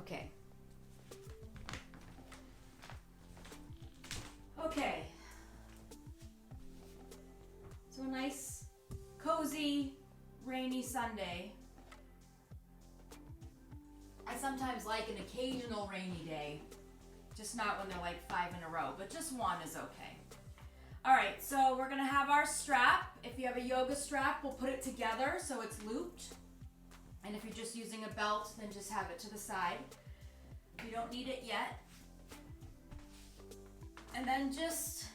Okay. Okay. So a nice, cozy, rainy Sunday. I sometimes like an occasional rainy day, just not when they're like 5 in a row, but just one is okay. All right, so we're gonna have our strap. If you have a yoga strap, we'll put it together so it's looped. And if you're just using a belt, then just have it to the side. You don't need it yet. And then just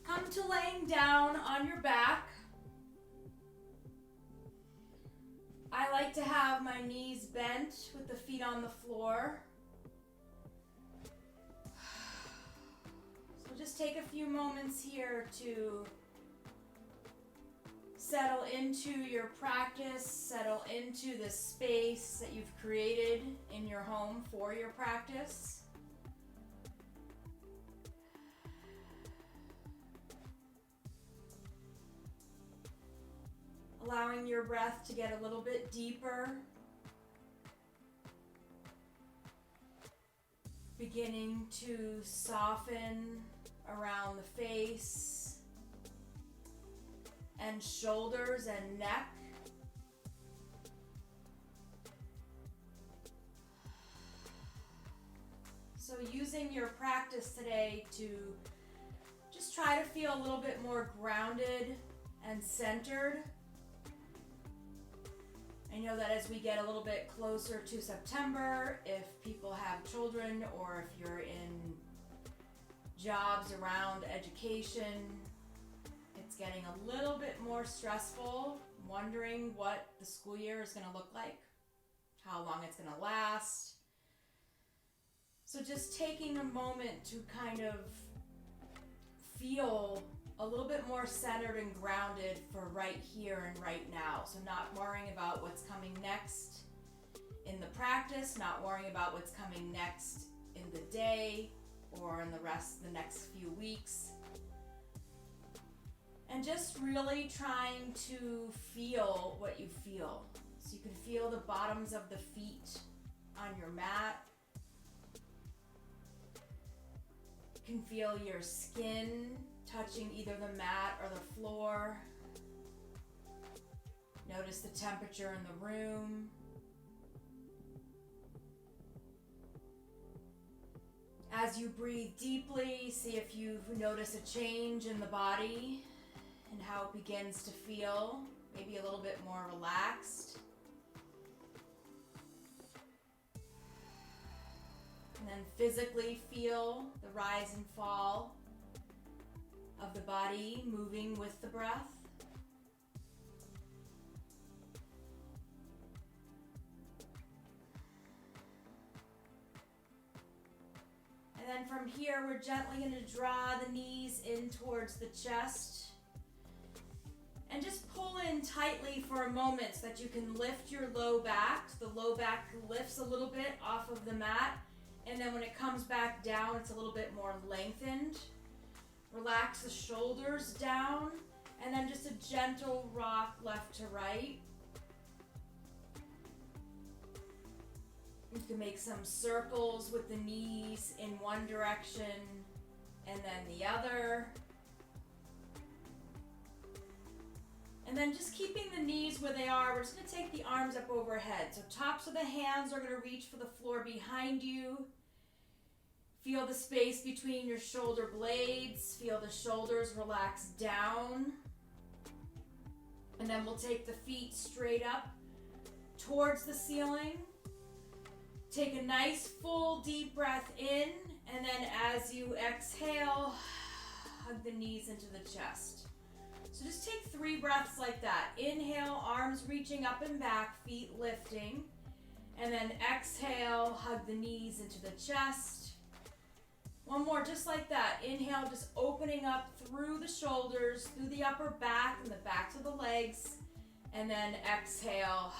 come to laying down on your back. I like to have my knees bent with the feet on the floor. So just take a few moments here to settle into your practice, settle into the space that you've created in your home for your practice. Allowing your breath to get a little bit deeper. Beginning to soften around the face and shoulders and neck. So using your practice today to just try to feel a little bit more grounded and centered. I know that as we get a little bit closer to September, if people have children or if you're in jobs around education, it's getting a little bit more stressful, wondering what the school year is going to look like, how long it's going to last. So just taking a moment to kind of feel a little bit more centered and grounded for right here and right now. So not worrying about what's coming next in the practice, not worrying about what's coming next in the day or in the next few weeks. And just really trying to feel what you feel. So you can feel the bottoms of the feet on your mat. You can feel your skin touching either the mat or the floor. Notice the temperature in the room. As you breathe deeply, see if you notice a change in the body and how it begins to feel, maybe a little bit more relaxed. And then physically feel the rise and fall of the body moving with the breath. And then from here, we're gently going to draw the knees in towards the chest. And just pull in tightly for a moment so that you can lift your low back. The low back lifts a little bit off of the mat. And then when it comes back down, it's a little bit more lengthened. Relax the shoulders down, and then just a gentle rock left to right. You can make some circles with the knees in one direction and then the other. And then just keeping the knees where they are, we're just going to take the arms up overhead. So tops of the hands are going to reach for the floor behind you. Feel the space between your shoulder blades. Feel the shoulders relax down. And then we'll take the feet straight up towards the ceiling. Take a nice full deep breath in. And then as you exhale, hug the knees into the chest. So just take 3 breaths like that. Inhale, arms reaching up and back, feet lifting. And then exhale, hug the knees into the chest. One more, just like that. Inhale, just opening up through the shoulders, through the upper back and the backs of the legs. And then exhale,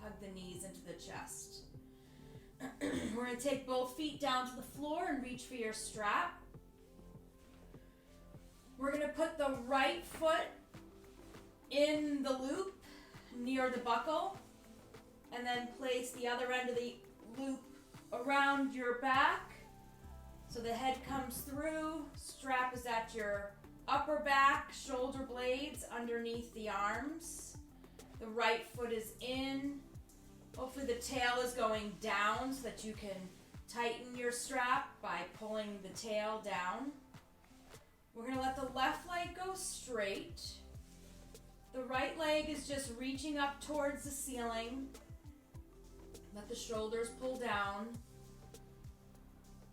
hug the knees into the chest. We're going to take both feet down to the floor and reach for your strap. We're going to put the right foot in the loop near the buckle. And then place the other end of the loop around your back. So the head comes through, strap is at your upper back, shoulder blades underneath the arms. The right foot is in. Hopefully the tail is going down so that you can tighten your strap by pulling the tail down. We're going to let the left leg go straight. The right leg is just reaching up towards the ceiling. Let the shoulders pull down.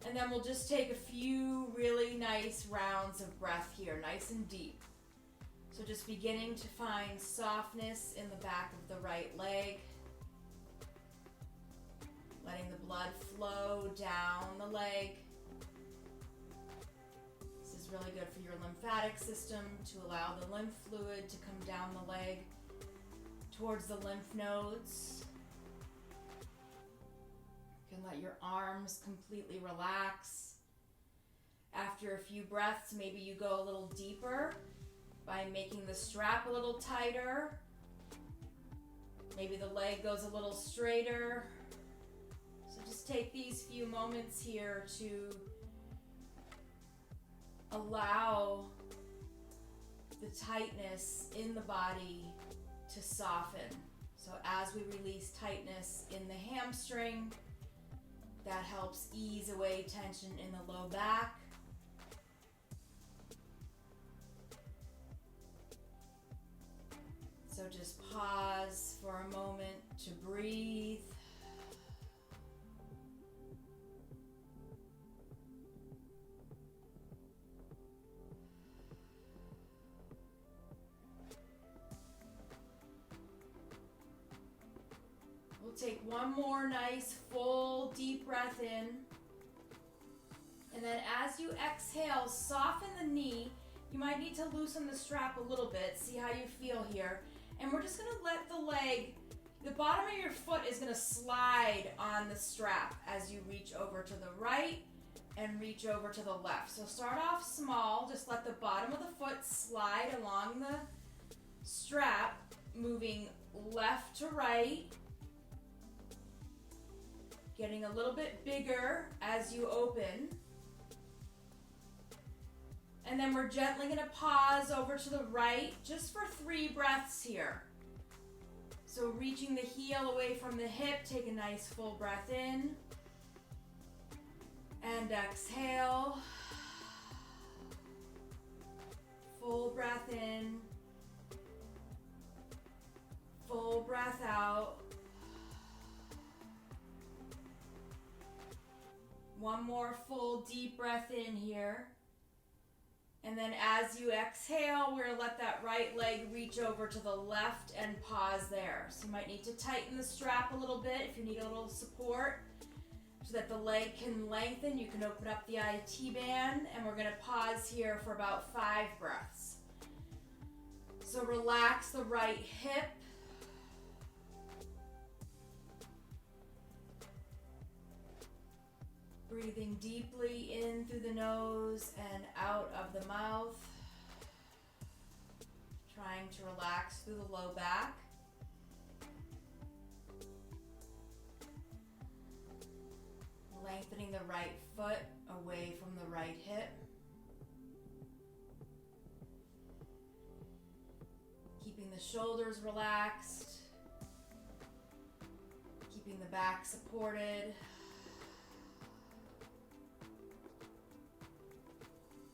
And then we'll just take a few really nice rounds of breath here, nice and deep. So just beginning to find softness in the back of the right leg. Letting the blood flow down the leg. This is really good for your lymphatic system to allow the lymph fluid to come down the leg towards the lymph nodes. You can let your arms completely relax. After a few breaths, maybe you go a little deeper by making the strap a little tighter. Maybe the leg goes a little straighter. So just take these few moments here to allow the tightness in the body to soften. So as we release tightness in the hamstring, that helps ease away tension in the low back. So just pause for a moment to breathe. We'll take one more nice full deep breath in. And then as you exhale, soften the knee. You might need to loosen the strap a little bit. See how you feel here. And we're just going to let the leg, the bottom of your foot is going to slide on the strap as you reach over to the right and reach over to the left. So start off small. Just let the bottom of the foot slide along the strap, moving left to right. Getting a little bit bigger as you open. And then we're gently going to pause over to the right just for 3 breaths here. So reaching the heel away from the hip, take a nice full breath in. And exhale. Full breath in. Full breath out. One more full deep breath in here. And then as you exhale, we're going to let that right leg reach over to the left and pause there. So you might need to tighten the strap a little bit if you need a little support so that the leg can lengthen. You can open up the IT band, and we're going to pause here for about 5 breaths. So relax the right hip. Breathing deeply in through the nose and out of the mouth. Trying to relax through the low back. Lengthening the right foot away from the right hip. Keeping the shoulders relaxed. Keeping the back supported.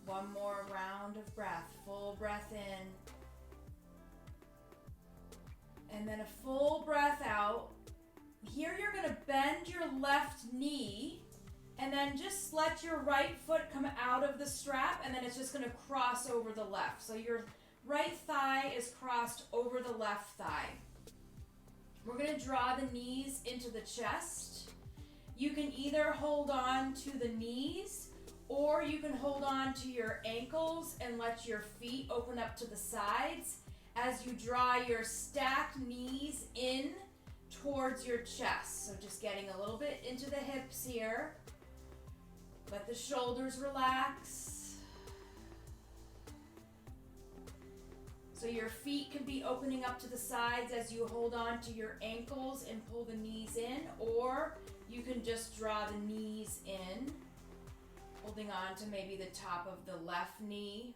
One more round of breath, full breath in. And then a full breath out. Here you're going to bend your left knee and then just let your right foot come out of the strap, and then it's just going to cross over the left. So your right thigh is crossed over the left thigh. We're going to draw the knees into the chest. You can either hold on to the knees, or you can hold on to your ankles and let your feet open up to the sides as you draw your stacked knees in towards your chest. So just getting a little bit into the hips here. Let the shoulders relax. So your feet can be opening up to the sides as you hold on to your ankles and pull the knees in, or you can just draw the knees in, holding on to maybe the top of the left knee.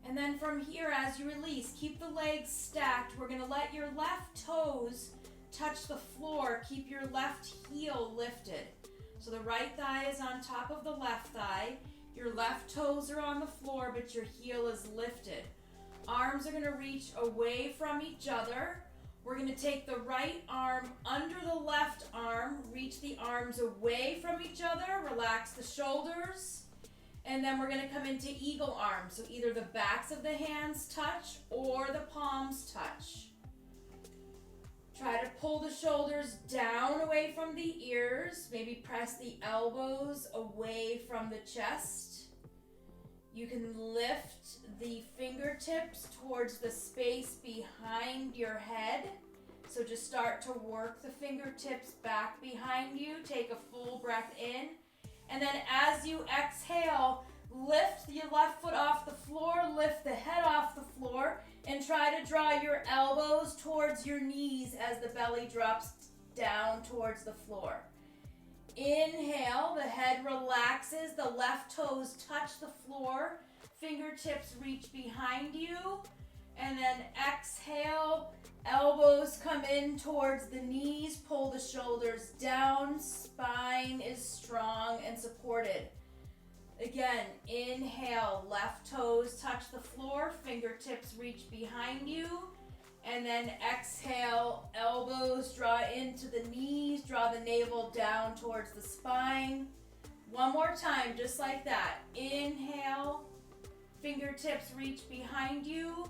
And then from here, as you release, keep the legs stacked. We're gonna let your left toes touch the floor. Keep your left heel lifted. So the right thigh is on top of the left thigh. Your left toes are on the floor, but your heel is lifted. Arms are gonna reach away from each other. We're gonna take the right arm under the left arm, reach the arms away from each other, relax the shoulders. And then we're gonna come into eagle arms. So either the backs of the hands touch or the palms touch. Try to pull the shoulders down away from the ears. Maybe press the elbows away from the chest. You can lift the fingertips towards the space behind your head. So just start to work the fingertips back behind you. Take a full breath in. And then as you exhale, lift your left foot off the floor, lift the head off the floor, and try to draw your elbows towards your knees as the belly drops down towards the floor. Inhale, the head relaxes, the left toes touch the floor, fingertips reach behind you, and then exhale, elbows come in towards the knees, pull the shoulders down, spine is strong and supported. Again, inhale, left toes touch the floor, fingertips reach behind you, and then exhale, elbows draw into the knees, draw the navel down towards the spine. One more time, just like that. Inhale, fingertips reach behind you,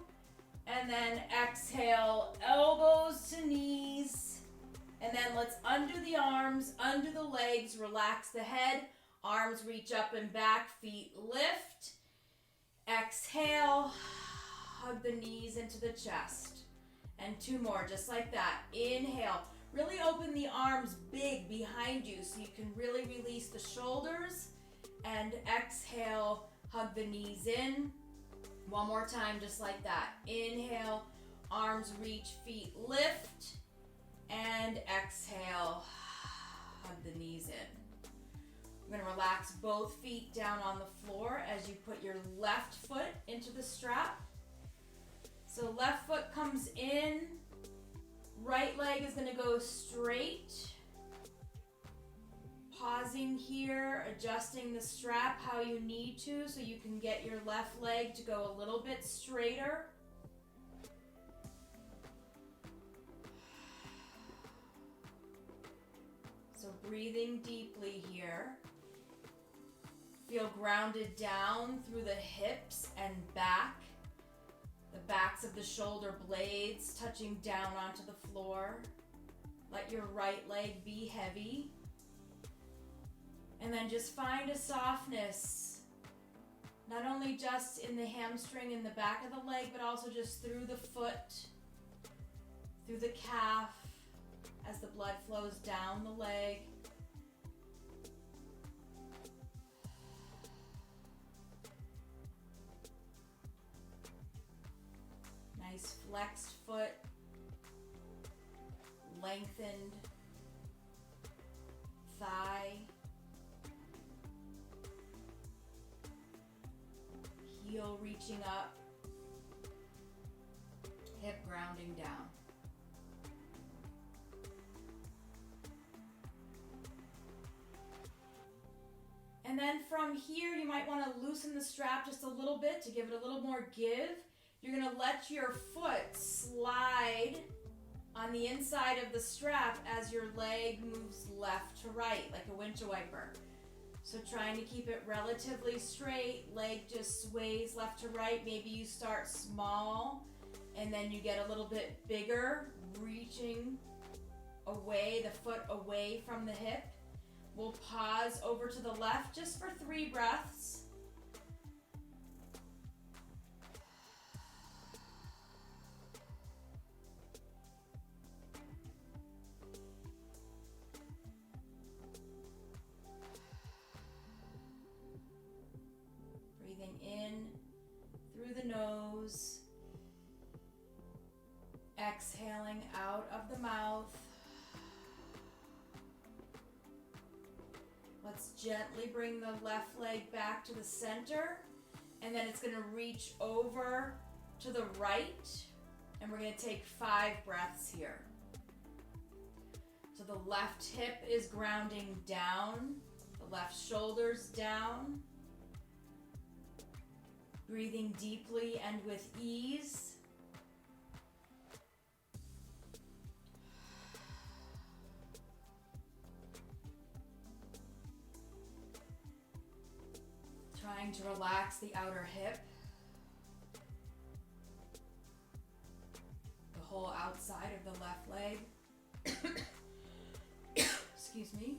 and then exhale, elbows to knees, and then let's undo the arms, undo the legs, relax the head, arms reach up and back, feet lift. Exhale, hug the knees into the chest. And two more, just like that. Inhale, really open the arms big behind you so you can really release the shoulders. And exhale, hug the knees in. One more time, just like that. Inhale, arms reach, feet lift. And exhale, hug the knees in. We're gonna relax both feet down on the floor as you put your left foot into the strap. So left foot comes in, right leg is gonna go straight. Pausing here, adjusting the strap how you need to so you can get your left leg to go a little bit straighter. So breathing deeply here. Feel grounded down through the hips and back. The backs of the shoulder blades touching down onto the floor. Let your right leg be heavy. And then just find a softness, not only just in the hamstring and the back of the leg, but also just through the foot, through the calf, as the blood flows down the leg. Nice flexed foot, lengthened thigh, heel reaching up, hip grounding down. And then from here, you might want to loosen the strap just a little bit to give it a little more give. You're going to let your foot slide on the inside of the strap as your leg moves left to right, like a windshield wiper. So trying to keep it relatively straight, leg just sways left to right. Maybe you start small and then you get a little bit bigger, reaching away, the foot away from the hip. We'll pause over to the left just for 3 breaths. Breathing in through the nose Exhaling out of the mouth. Let's gently bring the left leg back to the center, and then it's going to reach over to the right, and we're going to take 5 breaths here. So the left hip is grounding down, the left shoulder's down. Breathing deeply and with ease. Trying to relax the outer hip. The whole outside of the left leg. Excuse me.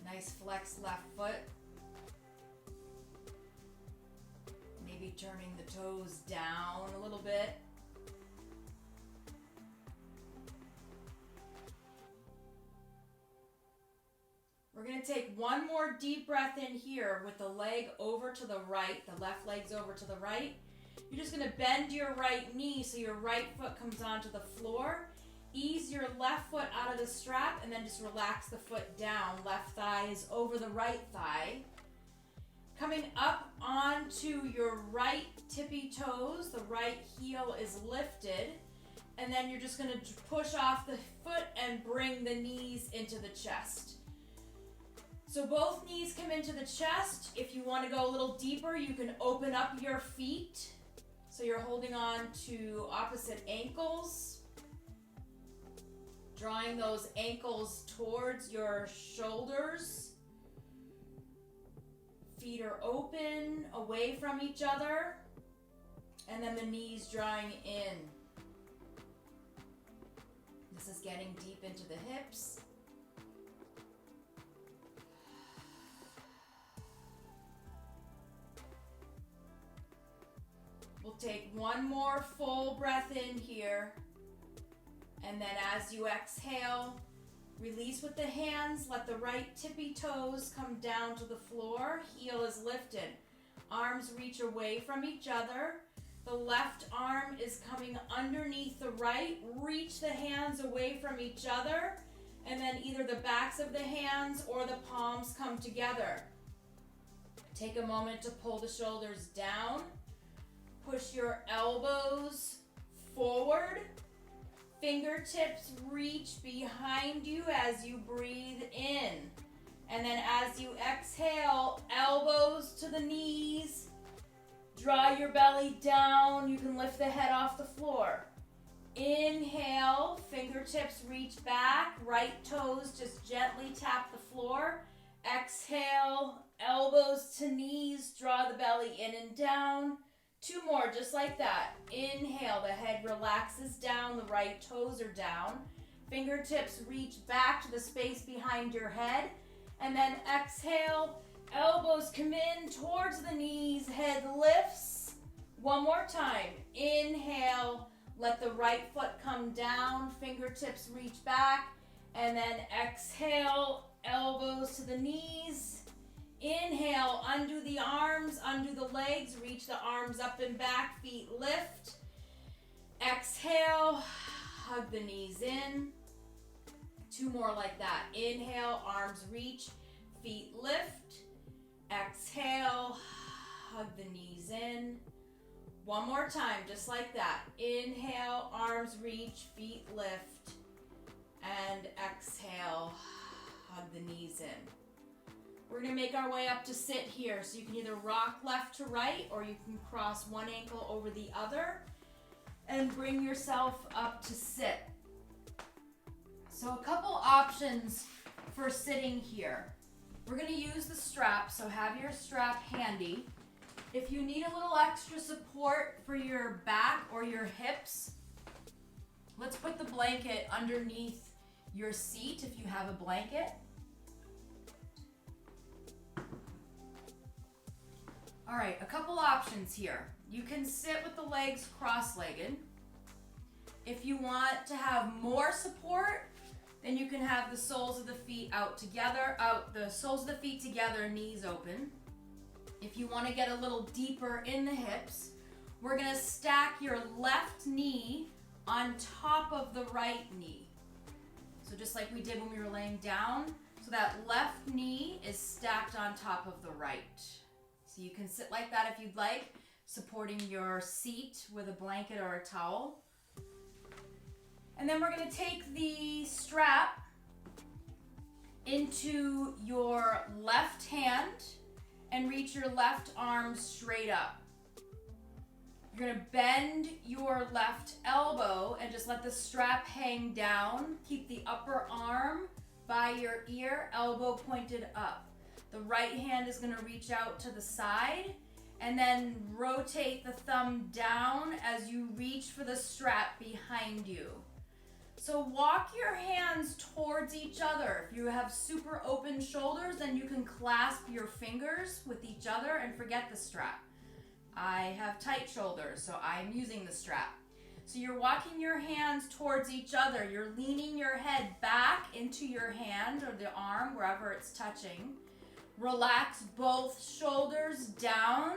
Nice flex left foot. Maybe turning the toes down a little bit. We're going to take one more deep breath in here with the leg over to the right. The left leg's over to the right. You're just going to bend your right knee so your right foot comes onto the floor. Ease your left foot out of the strap and then just relax the foot down. Left thigh is over the right thigh. Coming up onto your right tippy toes, the right heel is lifted. And then you're just going to push off the foot and bring the knees into the chest. So both knees come into the chest. If you want to go a little deeper, you can open up your feet. So you're holding on to opposite ankles. Drawing those ankles towards your shoulders. Feet are open, away from each other. And then the knees drawing in. This is getting deep into the hips. We'll take one more full breath in here. And then as you exhale, release with the hands. Let the right tippy toes come down to the floor. Heel is lifted. Arms reach away from each other. The left arm is coming underneath the right. Reach the hands away from each other. And then either the backs of the hands or the palms come together. Take a moment to pull the shoulders down. Push your elbows forward. Fingertips reach behind you as you breathe in. And then as you exhale, elbows to the knees. Draw your belly down. You can lift the head off the floor. Inhale, fingertips reach back. Right toes just gently tap the floor. Exhale, elbows to knees. Draw the belly in and down. 2 more, just like that. Inhale, the head relaxes down, the right toes are down. Fingertips reach back to the space behind your head. And then exhale, elbows come in towards the knees, head lifts. 1 more time. Inhale, let the right foot come down, fingertips reach back. And then exhale, elbows to the knees. Inhale, undo the arms, undo the legs, reach the arms up and back, feet lift. Exhale, hug the knees in. 2 more like that. Inhale, arms reach, feet lift. Exhale, hug the knees in. 1 more time, just like that. Inhale, arms reach, feet lift. And exhale, hug the knees in. We're going to make our way up to sit here. So you can either rock left to right or you can cross one ankle over the other and bring yourself up to sit. So a couple options for sitting here. We're going to use the strap, so have your strap handy. If you need a little extra support for your back or your hips, let's put the blanket underneath your seat if you have a blanket. All right, a couple options here. You can sit with the legs cross-legged. If you want to have more support, then you can have the soles of the feet out together, the soles of the feet together, knees open. If you want to get a little deeper in the hips, we're going to stack your left knee on top of the right knee. So just like we did when we were laying down, so that left knee is stacked on top of the right. So you can sit like that if you'd like, supporting your seat with a blanket or a towel. And then we're going to take the strap into your left hand and reach your left arm straight up. You're going to bend your left elbow and just let the strap hang down. Keep the upper arm by your ear, elbow pointed up. The right hand is going to reach out to the side, and then rotate the thumb down as you reach for the strap behind you. So walk your hands towards each other. If you have super open shoulders, then you can clasp your fingers with each other and forget the strap. I have tight shoulders, so I'm using the strap. So you're walking your hands towards each other. You're leaning your head back into your hand or the arm, wherever it's touching. Relax both shoulders down.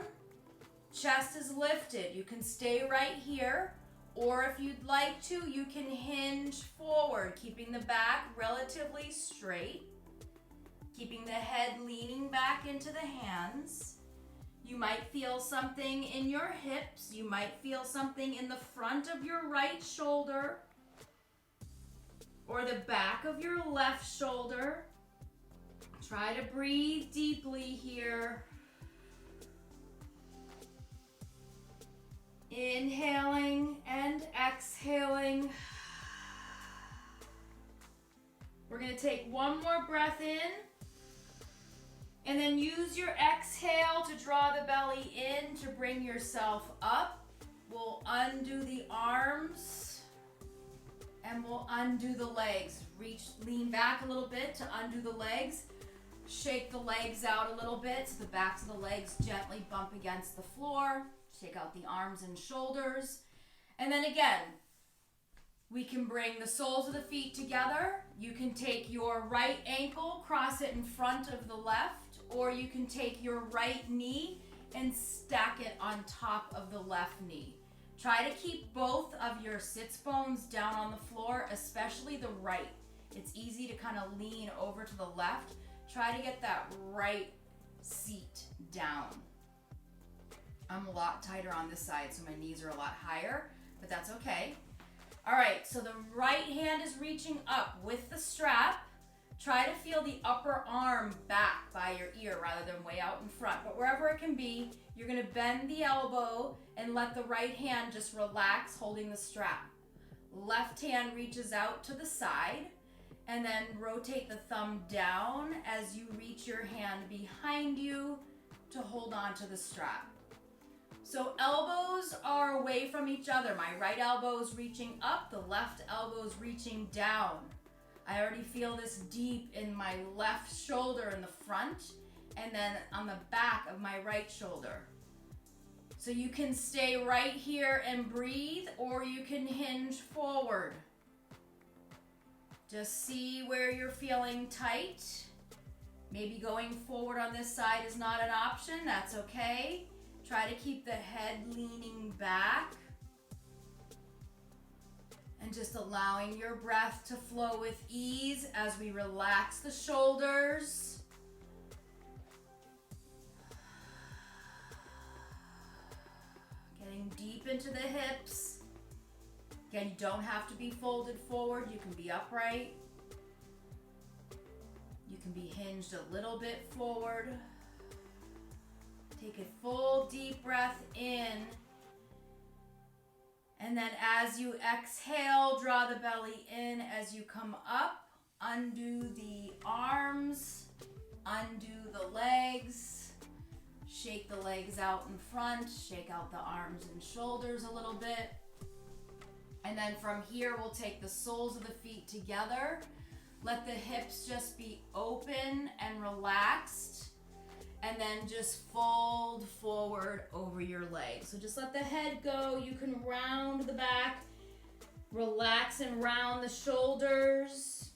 Chest is lifted. You can stay right here, or if you'd like to, you can hinge forward, keeping the back relatively straight, keeping the head leaning back into the hands. You might feel something in your hips. You might feel something in the front of your right shoulder or the back of your left shoulder. Try to breathe deeply here. Inhaling and exhaling. We're going to take one more breath in. And then use your exhale to draw the belly in to bring yourself up. We'll undo the arms and we'll undo the legs. Lean back a little bit to undo the legs. Shake the legs out a little bit so the backs of the legs gently bump against the floor. Shake out the arms and shoulders. And then again, we can bring the soles of the feet together. You can take your right ankle, cross it in front of the left, or you can take your right knee and stack it on top of the left knee. Try to keep both of your sits bones down on the floor, especially the right. It's easy to kind of lean over to the left. Try to get that right seat down. I'm a lot tighter on this side, so my knees are a lot higher, but that's okay. All right, so the right hand is reaching up with the strap. Try to feel the upper arm back by your ear rather than way out in front. But wherever it can be, you're going to bend the elbow and let the right hand just relax holding the strap. Left hand reaches out to the side, and then rotate the thumb down as you reach your hand behind you to hold on to the strap. So elbows are away from each other. My right elbow is reaching up, the left elbow is reaching down. I already feel this deep in my left shoulder in the front, and then on the back of my right shoulder. So you can stay right here and breathe, or you can hinge forward. Just see where you're feeling tight. Maybe going forward on this side is not an option. That's okay. Try to keep the head leaning back. And just allowing your breath to flow with ease as we relax the shoulders. Getting deep into the hips. Again, you don't have to be folded forward. You can be upright. You can be hinged a little bit forward. Take a full deep breath in. And then as you exhale, draw the belly in as you come up. Undo the arms, undo the legs. Shake the legs out in front, shake out the arms and shoulders a little bit. And then from here, we'll take the soles of the feet together. Let the hips just be open and relaxed. And then just fold forward over your legs. So just let the head go. You can round the back. Relax and round the shoulders.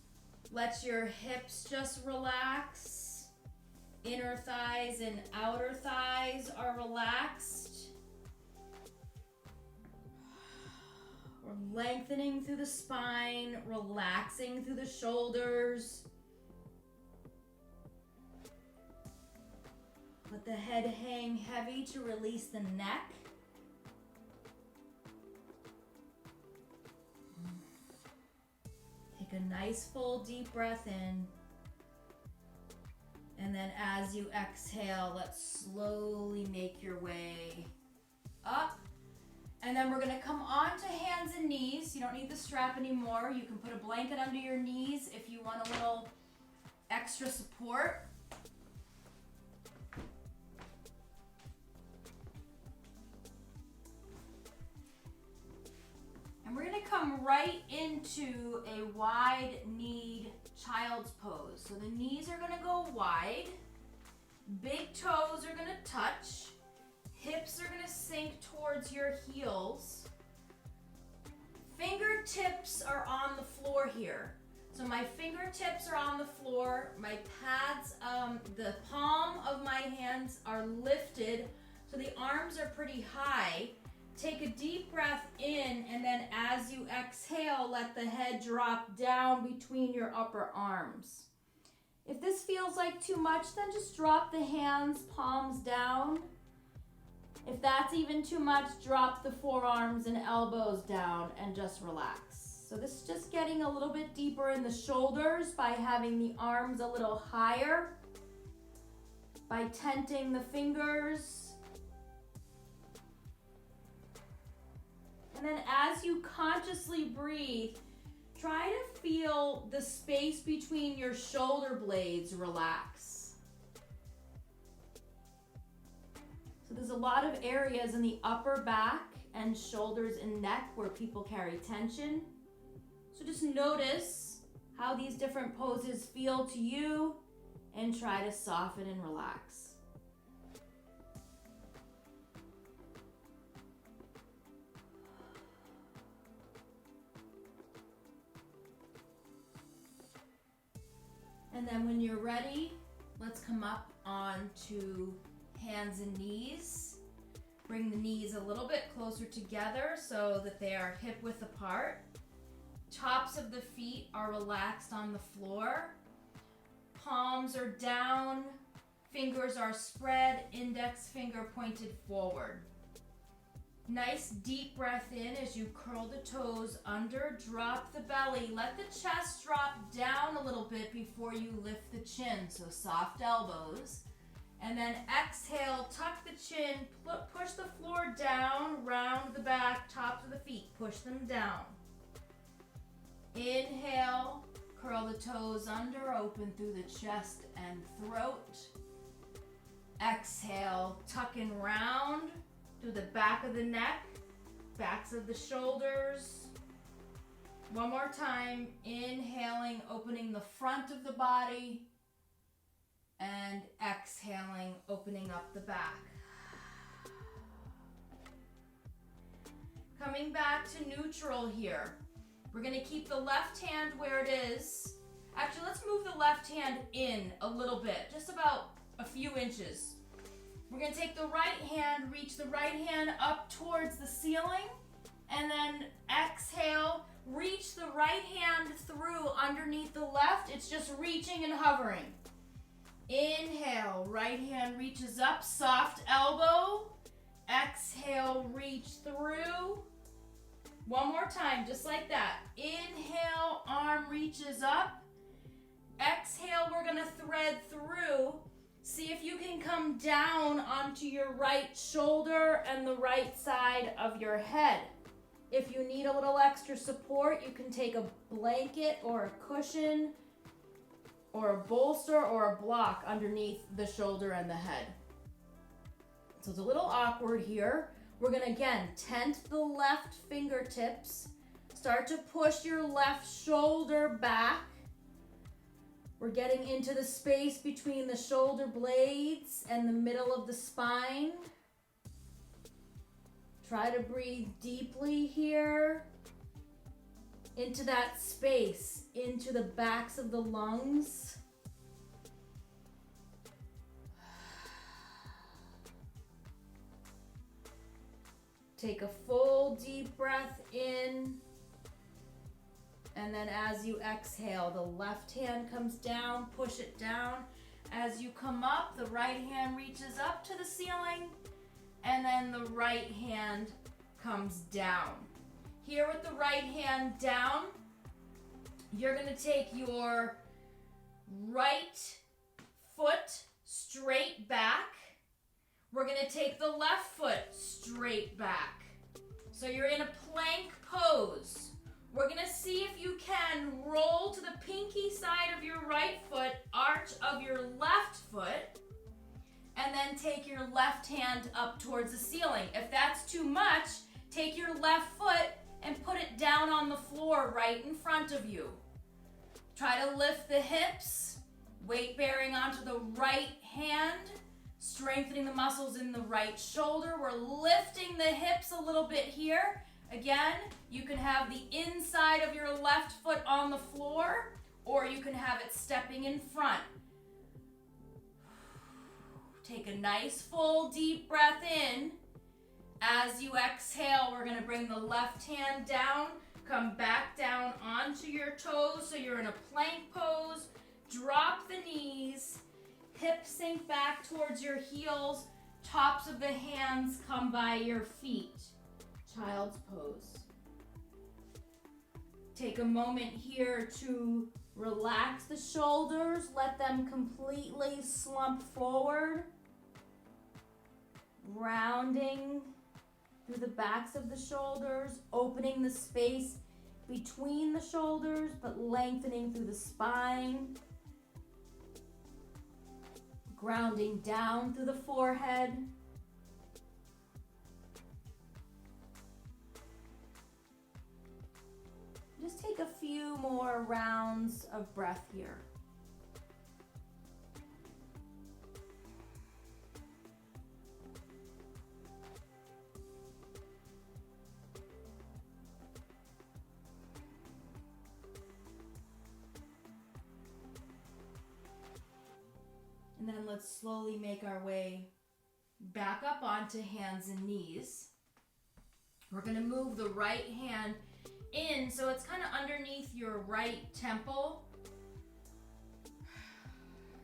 Let your hips just relax. Inner thighs and outer thighs are relaxed. We're lengthening through the spine, relaxing through the shoulders. Let the head hang heavy to release the neck. Take a nice full deep breath in. And then as you exhale, let's slowly make your way up. And then we're gonna come onto hands and knees. You don't need the strap anymore. You can put a blanket under your knees if you want a little extra support. And we're gonna come right into a wide-kneed child's pose. So the knees are gonna go wide, big toes are gonna touch, hips are gonna sink towards your heels. Fingertips are on the floor here. So my fingertips are on the floor, my pads, the palm of my hands are lifted, so the arms are pretty high. Take a deep breath in, and then as you exhale, let the head drop down between your upper arms. If this feels like too much, then just drop the hands, palms down. If that's even too much, drop the forearms and elbows down and just relax. So this is just getting a little bit deeper in the shoulders by having the arms a little higher, by tenting the fingers. And then as you consciously breathe, try to feel the space between your shoulder blades relax. So there's a lot of areas in the upper back and shoulders and neck where people carry tension. So just notice how these different poses feel to you and try to soften and relax. And then when you're ready, let's come up onto hands and knees. Bring the knees a little bit closer together so that they are hip width apart. Tops of the feet are relaxed on the floor. Palms are down, fingers are spread, index finger pointed forward. Nice deep breath in as you curl the toes under, drop the belly, let the chest drop down a little bit before you lift the chin, so soft elbows. And then exhale, tuck the chin, push the floor down, round the back, tops of the feet, push them down. Inhale, curl the toes under, open through the chest and throat. Exhale, tuck and round through the back of the neck, backs of the shoulders. One more time, inhaling, opening the front of the body, and exhaling, opening up the back. Coming back to neutral here. We're gonna keep the left hand where it is. Actually, let's move the left hand in a little bit, just about a few inches. We're gonna take the right hand, reach the right hand up towards the ceiling, and then exhale, reach the right hand through underneath the left. It's just reaching and hovering. Inhale, right hand reaches up, soft elbow. Exhale, reach through. One more time, just like that. Inhale, arm reaches up. Exhale, we're gonna thread through. See if you can come down onto your right shoulder and the right side of your head. If you need a little extra support, you can take a blanket or a cushion or a bolster or a block underneath the shoulder and the head. So it's a little awkward here. We're gonna, again, tent the left fingertips. Start to push your left shoulder back. We're getting into the space between the shoulder blades and the middle of the spine. Try to breathe deeply here into that space, into the backs of the lungs. take a full deep breath in. And then as you exhale, the left hand comes down, push it down. As you come up, the right hand reaches up to the ceiling, and then the right hand comes down. Here with the right hand down, you're going to take your right foot straight back. We're going to take the left foot straight back. So you're in a plank pose. We're going to see if you can roll to the pinky side of your right foot, arch of your left foot, and then take your left hand up towards the ceiling. If that's too much, take your left foot and put it down on the floor right in front of you. Try to lift the hips, weight bearing onto the right hand, strengthening the muscles in the right shoulder. We're lifting the hips a little bit here. Again, you can have the inside of your left foot on the floor, or you can have it stepping in front. Take a nice full deep breath in. As you exhale, we're going to bring the left hand down, come back down onto your toes so you're in a plank pose. Drop the knees, hips sink back towards your heels, tops of the hands come by your feet. Child's pose. Take a moment here to relax the shoulders, let them completely slump forward, rounding through the backs of the shoulders, opening the space between the shoulders, but lengthening through the spine, grounding down through the forehead. Just take a few more rounds of breath here. And then let's slowly make our way back up onto hands and knees. We're going to move the right hand in, so it's kind of underneath your right temple.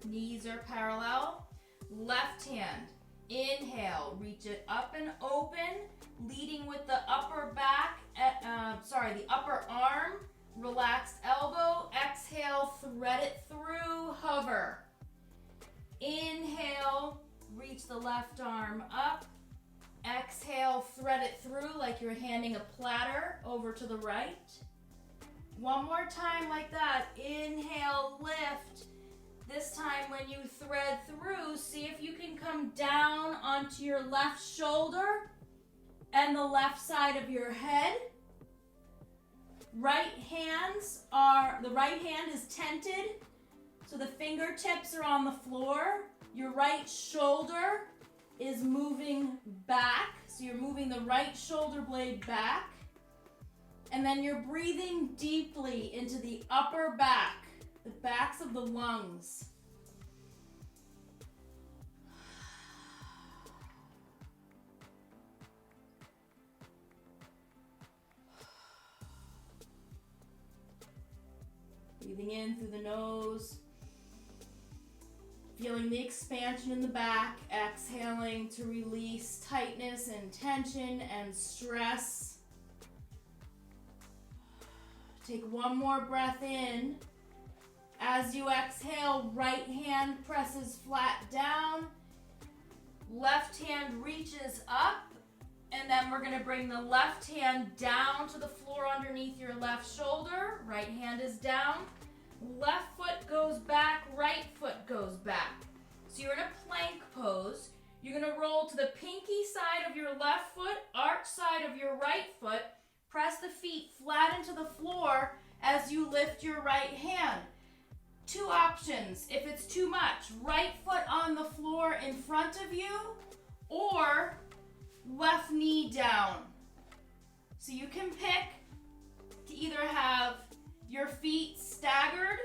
Knees are parallel. Left hand, inhale, reach it up and open, leading with the upper back, the upper arm, relaxed elbow. Exhale, thread it through, hover. Inhale, reach the left arm up. Exhale, thread it through like you're handing a platter over to the right. One more time like that. Inhale, lift. This time when you thread through, see if you can come down onto your left shoulder and the left side of your head. The right hand is tented, so the fingertips are on the floor. Your right shoulder is moving back, so you're moving the right shoulder blade back, and then you're breathing deeply into the upper back, the backs of the lungs. Breathing in through the nose. Feeling the expansion in the back, exhaling to release tightness and tension and stress. Take one more breath in. As you exhale, right hand presses flat down. Left hand reaches up. And then we're going to bring the left hand down to the floor underneath your left shoulder. Right hand is down. Left foot goes back, right foot goes back. So you're in a plank pose. You're going to roll to the pinky side of your left foot, arch side of your right foot. Press the feet flat into the floor as you lift your right hand. Two options. If it's too much, right foot on the floor in front of you or left knee down. So you can pick to either have your feet staggered,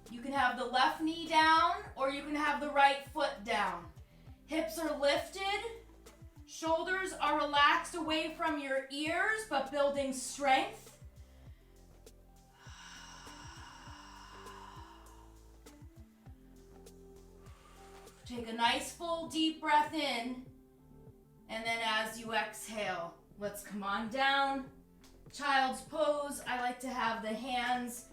you can have the left knee down, or you can have the right foot down. Hips are lifted, Shoulders are relaxed away from your ears, but building strength. Take a nice full deep breath in, and then as you exhale, let's come on down. Child's pose. I like to have the hands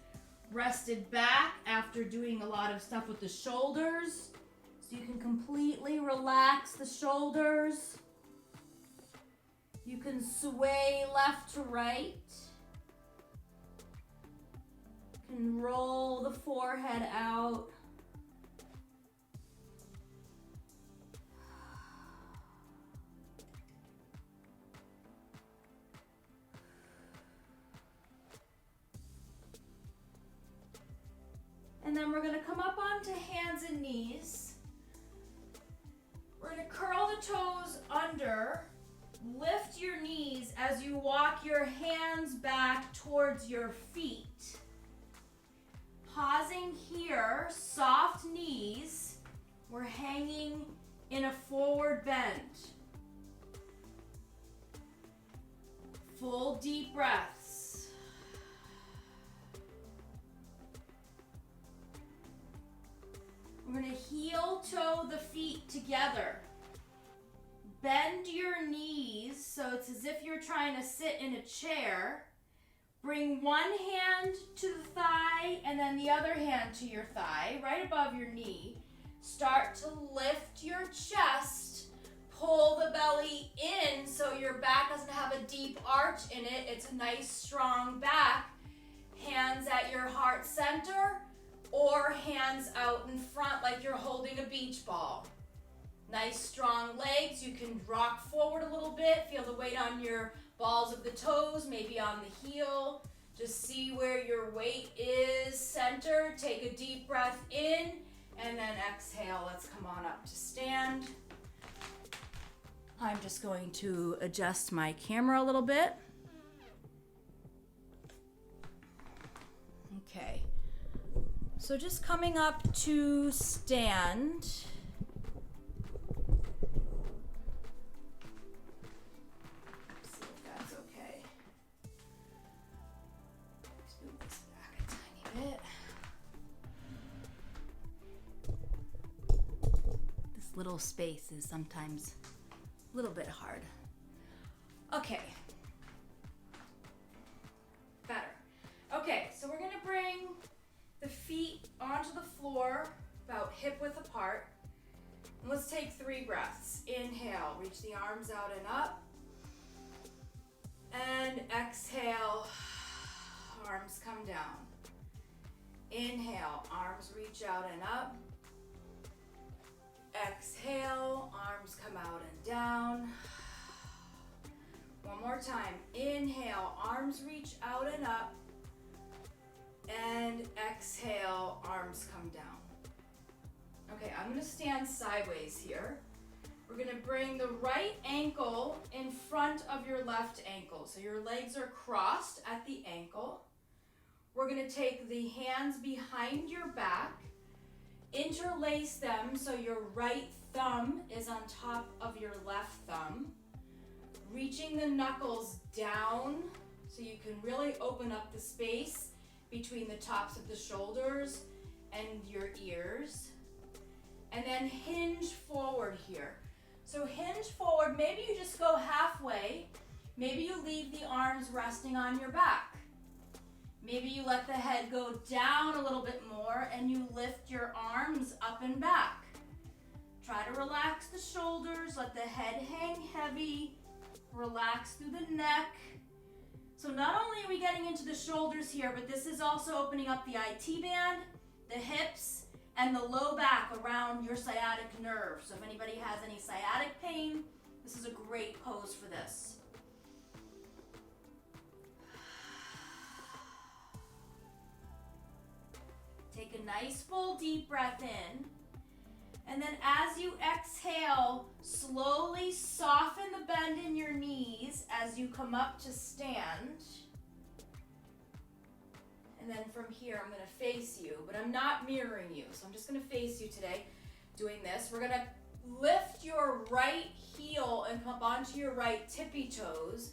rested back after doing a lot of stuff with the shoulders, so you can completely relax the shoulders. You can sway left to right. You can roll the forehead out. And then we're going to come up onto hands and knees. We're going to curl the toes under. Lift your knees as you walk your hands back towards your feet. Pausing here, soft knees. We're hanging in a forward bend. Full deep breaths. We're going to heel toe the feet together. Bend your knees so it's as if you're trying to sit in a chair. Bring one hand to the thigh and then the other hand to your thigh, right above your knee. Start to lift your chest. Pull the belly in so your back doesn't have a deep arch in it. It's a nice strong back. Hands at your heart center or hands out in front like you're holding a beach ball. Nice strong legs. You can rock forward a little bit. Feel the weight on your balls of the toes, maybe on the heel. Just see where your weight is centered. Take a deep breath in and then exhale. Let's come on up to stand. I'm just going to adjust my camera a little bit. Okay. So just coming up to stand. Little space is sometimes a little bit hard. Okay. Better. Okay, so we're gonna bring the feet onto the floor, about hip width apart. And let's take 3 breaths. Inhale, reach the arms out and up. And exhale, arms come down. Inhale, arms reach out and up. Exhale, arms come out and down. One more time. Inhale, arms reach out and up. And exhale, arms come down. Okay, I'm gonna stand sideways here. We're gonna bring the right ankle in front of your left ankle. So your legs are crossed at the ankle. We're gonna take the hands behind your back. Interlace them so your right thumb is on top of your left thumb. Reaching the knuckles down so you can really open up the space between the tops of the shoulders and your ears. And then hinge forward here. So hinge forward, maybe you just go halfway. Maybe you leave the arms resting on your back. Maybe you let the head go down a little bit more and you lift your arms up and back. Try to relax the shoulders, let the head hang heavy, relax through the neck. So not only are we getting into the shoulders here, but this is also opening up the IT band, the hips, and the low back around your sciatic nerve. So if anybody has any sciatic pain, this is a great pose for this. Take a nice full deep breath in. And then as you exhale, slowly soften the bend in your knees as you come up to stand. And then from here, I'm gonna face you, but I'm not mirroring you. So I'm just gonna face you today doing this. We're gonna lift your right heel and come up onto your right tippy toes.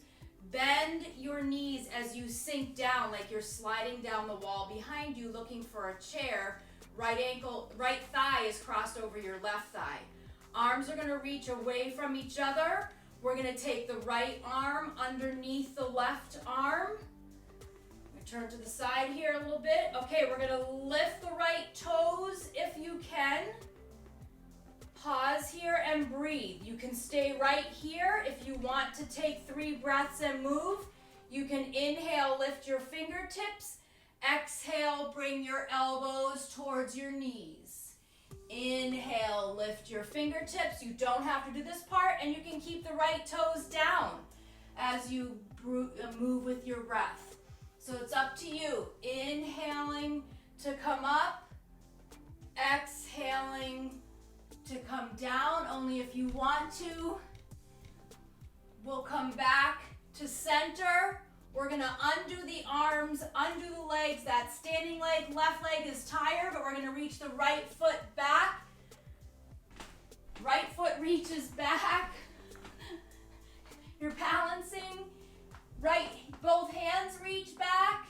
Bend your knees as you sink down like you're sliding down the wall behind you looking for a chair. Right thigh is crossed over your left thigh. Arms are gonna reach away from each other. We're gonna take the right arm underneath the left arm. Turn to the side here a little bit. Okay, we're gonna lift the right toes if you can. Pause here and breathe. You can stay right here. If you want to take 3 breaths and move, you can inhale, lift your fingertips. Exhale, bring your elbows towards your knees. Inhale, lift your fingertips. You don't have to do this part, and you can keep the right toes down as you move with your breath. So it's up to you. Inhaling to come up, exhaling to come down, only if you want to. We'll come back to center. We're gonna undo the arms, undo the legs. That standing leg, left leg is tired, but we're gonna reach the right foot back. Right foot reaches back. You're balancing. Right, both hands reach back.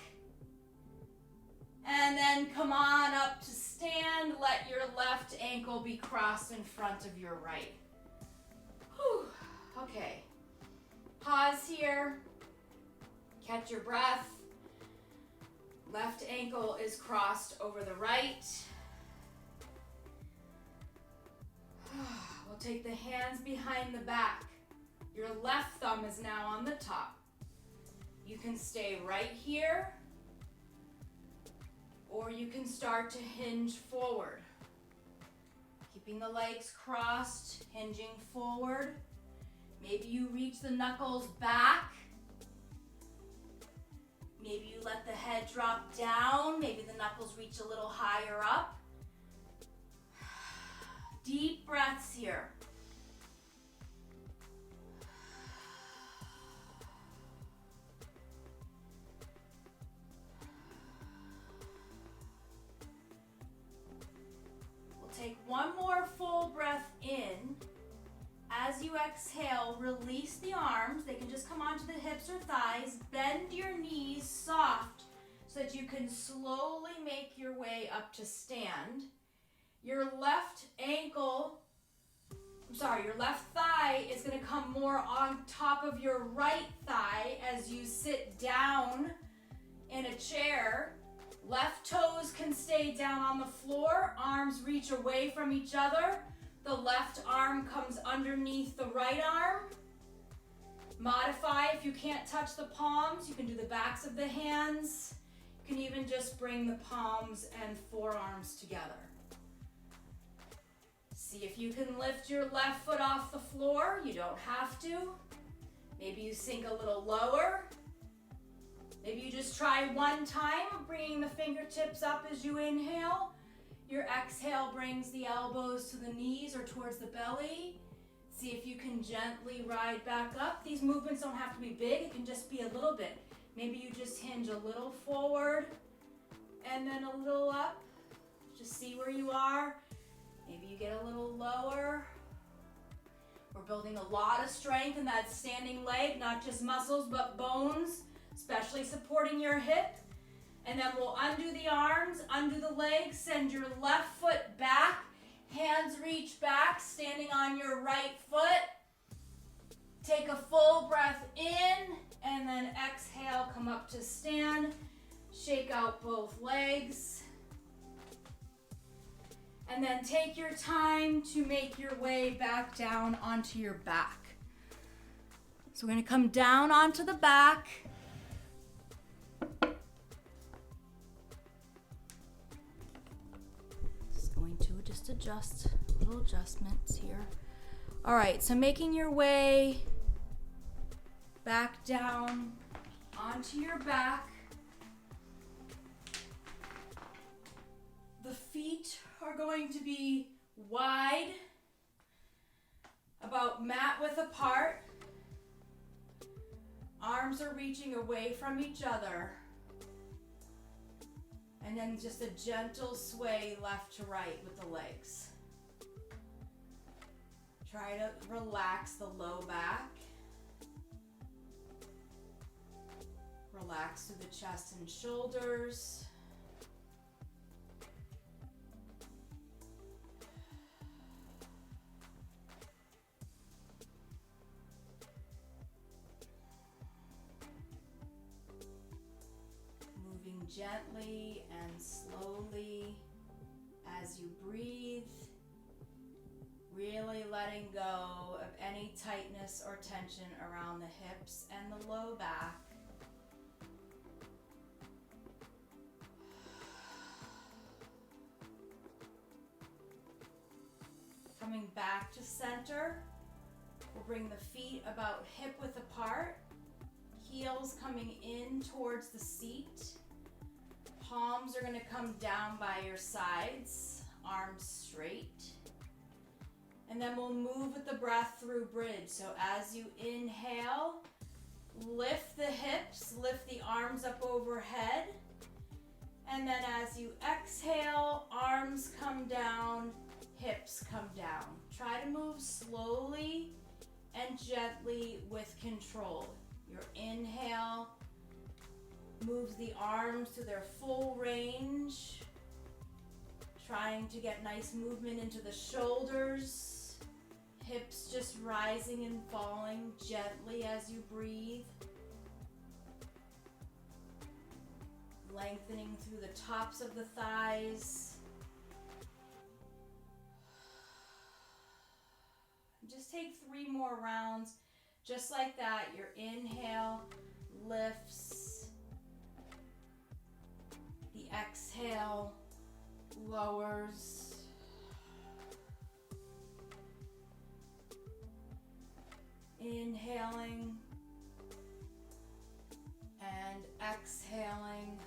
And then come on up to stand. Let your left ankle be crossed in front of your right. Whew. Okay. Pause here. Catch your breath. Left ankle is crossed over the right. We'll take the hands behind the back. Your left thumb is now on the top. You can stay right here, or you can start to hinge forward. Keeping the legs crossed, hinging forward. Maybe you reach the knuckles back. Maybe you let the head drop down. Maybe the knuckles reach a little higher up. Deep breaths here. Take one more full breath in. As you exhale, release the arms. They can just come onto the hips or thighs. Bend your knees soft so that you can slowly make your way up to stand. Your left thigh is going to come more on top of your right thigh as you sit down in a chair. Left toes can stay down on the floor. Arms reach away from each other. The left arm comes underneath the right arm. Modify if you can't touch the palms. You can do the backs of the hands. You can even just bring the palms and forearms together. See if you can lift your left foot off the floor. You don't have to. Maybe you sink a little lower. Maybe you just try one time of bringing the fingertips up as you inhale. Your exhale brings the elbows to the knees or towards the belly. See if you can gently ride back up. These movements don't have to be big. It can just be a little bit. Maybe you just hinge a little forward and then a little up. Just see where you are. Maybe you get a little lower. We're building a lot of strength in that standing leg, not just muscles, but bones, especially supporting your hip. And then we'll undo the arms, undo the legs, send your left foot back, hands reach back, standing on your right foot. Take a full breath in, and then exhale, come up to stand. Shake out both legs. And then take your time to make your way back down onto your back. So we're going to come down onto the back. Just adjust, little adjustments here. All right, so making your way back down onto your back. The feet are going to be wide, about mat width apart. Arms are reaching away from each other. And then just a gentle sway left to right with the legs. Try to relax the low back. Relax through the chest and shoulders. Moving gently and slowly as you breathe. Really letting go of any tightness or tension around the hips and the low back. Coming back to center, we'll bring the feet about hip width apart, heels coming in towards the seat. Palms are going to come down by your sides, arms straight. And then we'll move with the breath through bridge. So as you inhale, lift the hips, lift the arms up overhead. And then as you exhale, arms come down, hips come down. Try to move slowly and gently with control. Your inhale moves the arms to their full range, trying to get nice movement into the shoulders. Hips just rising and falling gently as you breathe. Lengthening through the tops of the thighs. Just take 3 more rounds. Just like that, your inhale lifts. The exhale lowers. Inhaling and exhaling.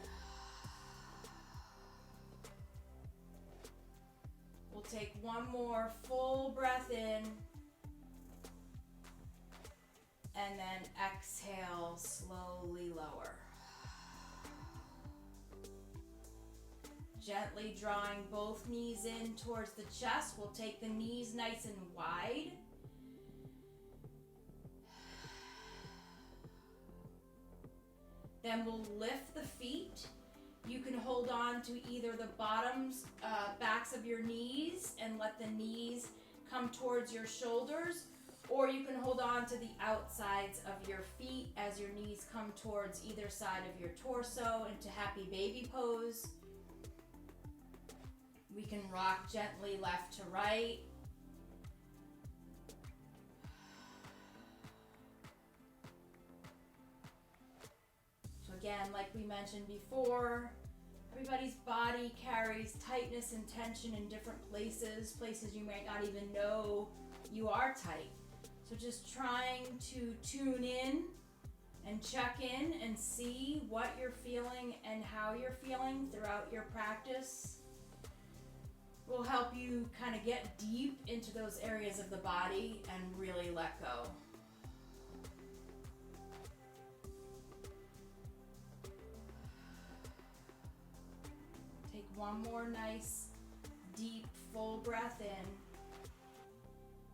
We'll take one more full breath in and then exhale, slowly lower. Gently drawing both knees in towards the chest. We'll take the knees nice and wide. Then we'll lift the feet. You can hold on to either the bottoms, backs of your knees and let the knees come towards your shoulders, or you can hold on to the outsides of your feet as your knees come towards either side of your torso into happy baby pose. We can rock gently left to right. So again, like we mentioned before, everybody's body carries tightness and tension in different places, places you might not even know you are tight. So just trying to tune in and check in and see what you're feeling and how you're feeling throughout your practice will help you kind of get deep into those areas of the body and really let go. Take one more nice, deep, full breath in.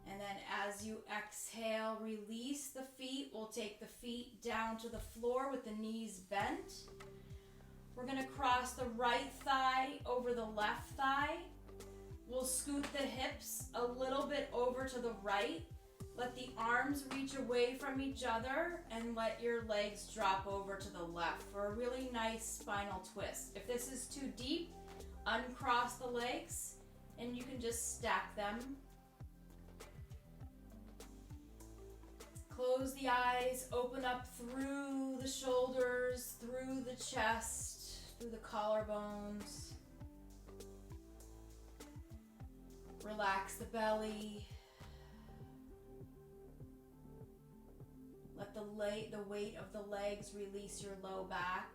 And then as you exhale, release the feet. We'll take the feet down to the floor with the knees bent. We're going to cross the right thigh over the left thigh. We'll scoot the hips a little bit over to the right. Let the arms reach away from each other and let your legs drop over to the left for a really nice spinal twist. If this is too deep, uncross the legs and you can just stack them. Close the eyes, open up through the shoulders, through the chest, through the collarbones. Relax the belly. Let the weight of the legs release your low back.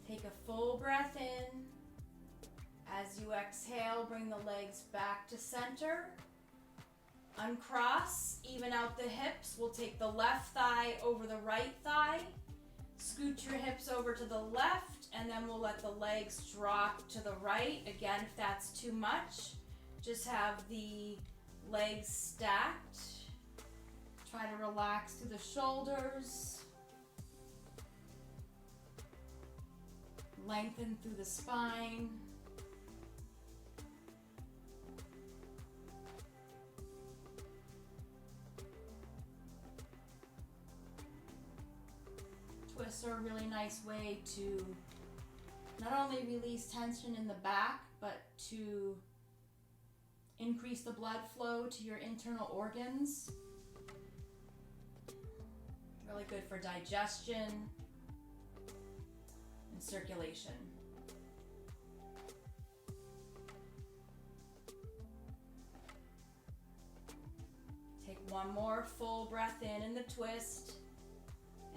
Take full breath in. As you exhale, bring the legs back to center. Uncross, even out the hips. We'll take the left thigh over the right thigh. Scoot your hips over to the left, and then we'll let the legs drop to the right. Again, if that's too much, just have the legs stacked. Try to relax through the shoulders. Lengthen through the spine. Twists are a really nice way to not only release tension in the back, but to increase the blood flow to your internal organs. Really good for digestion and circulation. Take one more full breath in the twist.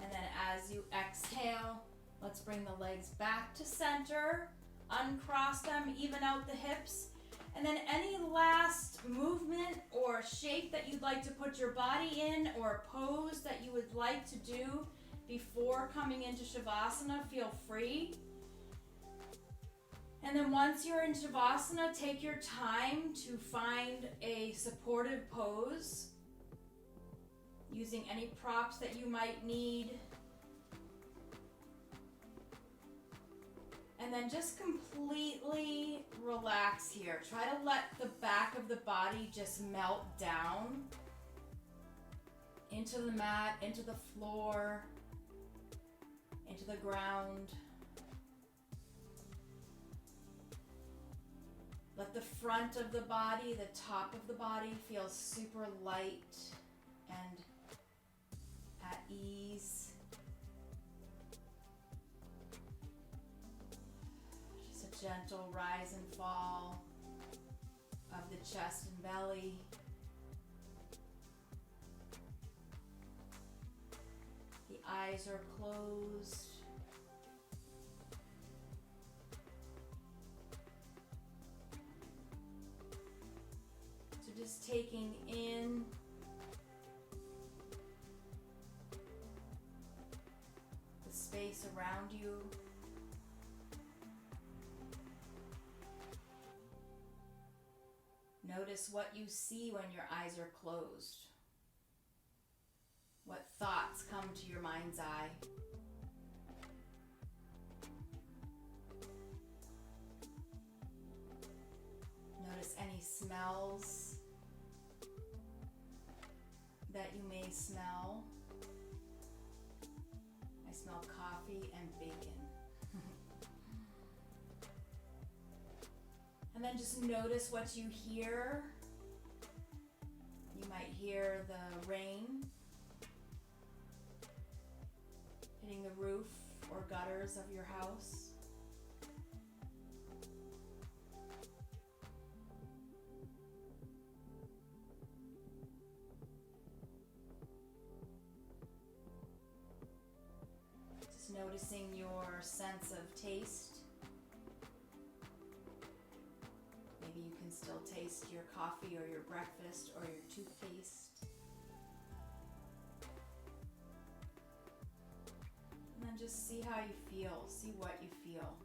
And then as you exhale, let's bring the legs back to center. Uncross them, even out the hips. And then any last movement or shape that you'd like to put your body in, or pose that you would like to do before coming into Shavasana, feel free. And then once you're in Shavasana, take your time to find a supportive pose using any props that you might need. And then just completely relax here. Try to let the back of the body just melt down into the mat, into the floor, into the ground. Let the front of the body, the top of the body feel super light and at ease. Just a gentle rise and fall of the chest and belly. The eyes are closed. So just taking in the space around you. Notice what you see when your eyes are closed. What thoughts come to your mind's eye? Notice any smells that you may smell. I smell coffee and bacon. And then just notice what you hear. You might hear the rain hitting the roof or gutters of your house. Just noticing your sense of taste. Maybe you can still taste your coffee or your breakfast or your toothpaste. And then just see how you feel, see what you feel.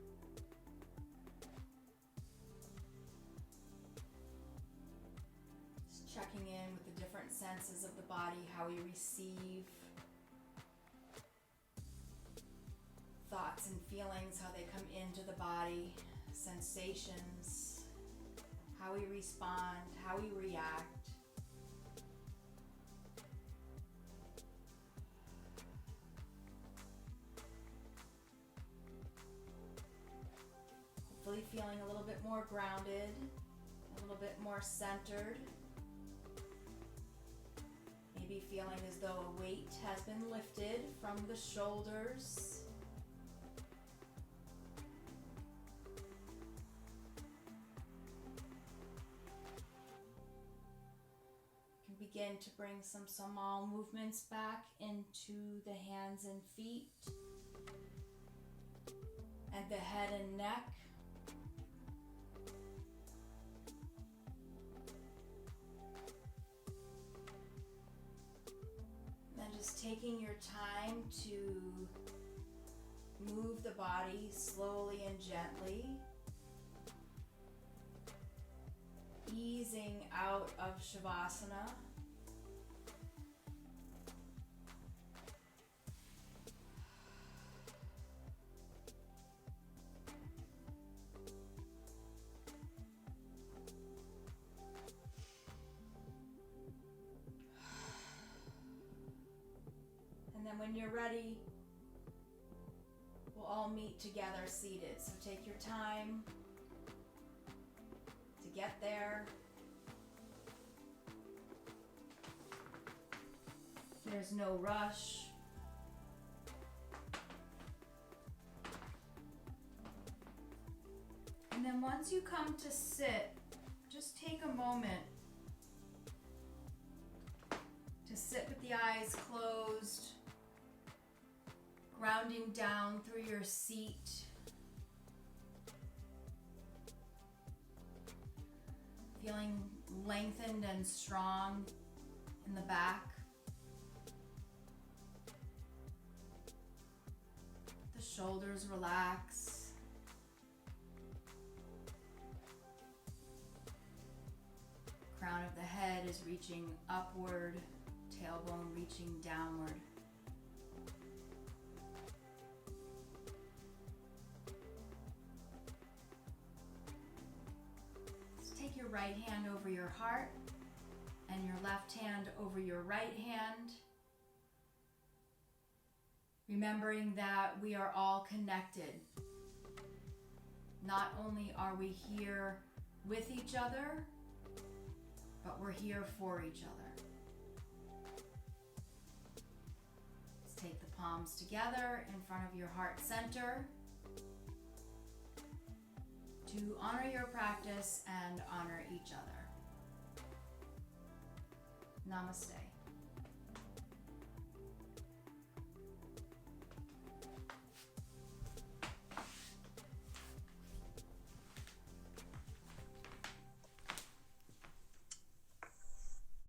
Just checking in with the different senses of the body, how we receive thoughts and feelings, how they come into the body, sensations, how we respond, how we react. Hopefully feeling a little bit more grounded, a little bit more centered. Maybe feeling as though a weight has been lifted from the shoulders. Begin to bring some small movements back into the hands and feet. at the head and neck. And then just taking your time to move the body slowly and gently, easing out of Shavasana. And then when you're ready, we'll all meet together seated. So take your time to get there. There's no rush. And then once you come to sit, just take a moment to sit with the eyes closed, grounding down through your seat. Feeling lengthened and strong in the back. The shoulders relax. Crown of the head is reaching upward, tailbone reaching downward. Take your right hand over your heart and your left hand over your right hand, remembering that we are all connected. Not only are we here with each other, but we're here for each other. Let's take the palms together in front of your heart center to honor your practice and honor each other. Namaste.